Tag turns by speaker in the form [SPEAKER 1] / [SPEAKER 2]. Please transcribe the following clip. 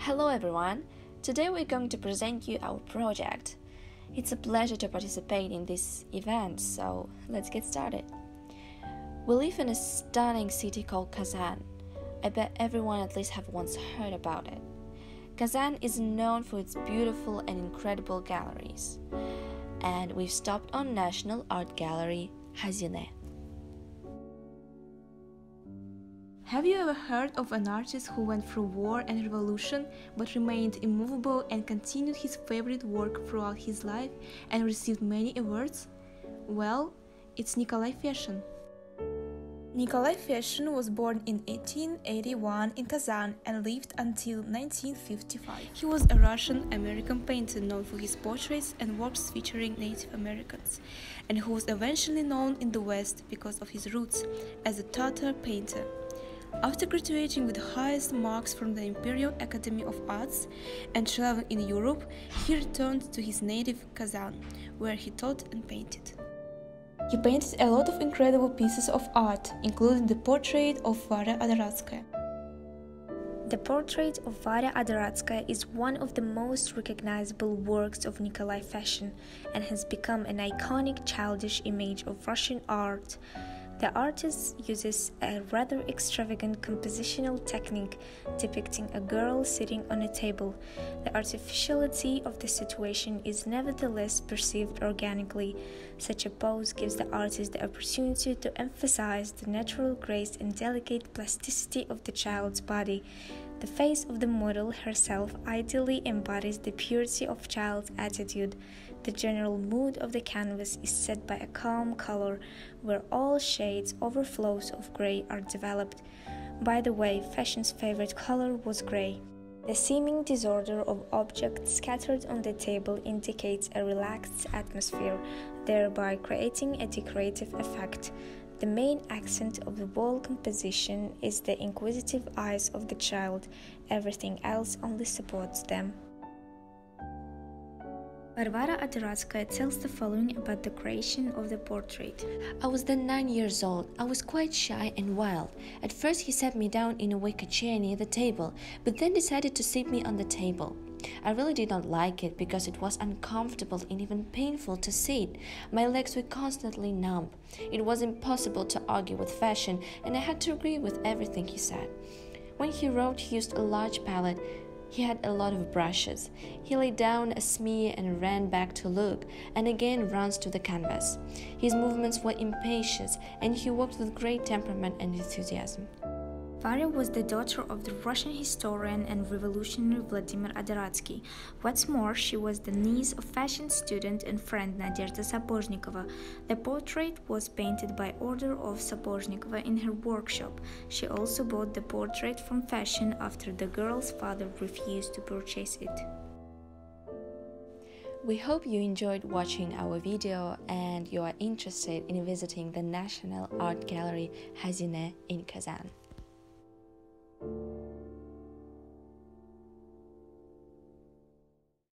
[SPEAKER 1] Hello everyone! Today we're going to present you our project. It's a pleasure to participate in this event, so let's get started. We live in a stunning city called Kazan. I bet everyone at least have once heard about it. Kazan is known for its beautiful and incredible galleries. And we've stopped on National Art Gallery, Hazine.
[SPEAKER 2] Have you ever heard of an artist who went through war and revolution but remained immovable and continued his favorite work throughout his life and received many awards? Well, it's Nikolai Feshin. Nikolai Feshin was born in 1881 in Kazan and lived until 1955. He was a Russian-American painter known for his portraits and works featuring Native Americans, and who was eventually known in the West because of his roots as a Tatar painter. After graduating with the highest marks from the Imperial Academy of Arts and traveling in Europe, he returned to his native Kazan, where he taught and painted. He painted a lot of incredible pieces of art, including the portrait of Varya Adoratskaya.
[SPEAKER 3] The portrait of Varya Adoratskaya is one of the most recognizable works of Nikolai Feshin and has become an iconic childish image of Russian art. The artist uses a rather extravagant compositional technique depicting a girl sitting on a table. The artificiality of the situation is nevertheless perceived organically. Such a pose gives the artist the opportunity to emphasize the natural grace and delicate plasticity of the child's body. The face of the model herself ideally embodies the purity of child's attitude. The general mood of the canvas is set by a calm color, where all shades, overflows of gray are developed. By the way, Feshin's favorite color was gray. The seeming disorder of objects scattered on the table indicates a relaxed atmosphere, thereby creating a decorative effect. The main accent of the wall composition is the inquisitive eyes of the child. Everything else only supports them. Varvara Adoratskaya tells the following about the creation of the portrait.
[SPEAKER 1] I was then 9 years old. I was quite shy and wild. At first he sat me down in a wicker chair near the table, but then decided to seat me on the table. I really did not like it because it was uncomfortable and even painful to sit. My legs were constantly numb. It was impossible to argue with Feshin, and I had to agree with everything he said. When he wrote, he used a large palette. He had a lot of brushes. He laid down a smear and ran back to look, and again runs to the canvas. His movements were impatient, and he worked with great temperament and enthusiasm.
[SPEAKER 3] Varya was the daughter of the Russian historian and revolutionary Vladimir Adoratsky. What's more, she was the niece of fashion student and friend Nadezhda Sapozhnikova. The portrait was painted by order of Sapozhnikova in her workshop. She also bought the portrait from Feshin after the girl's father refused to purchase it.
[SPEAKER 1] We hope you enjoyed watching our video and you are interested in visiting the National Art Gallery Hazine in Kazan.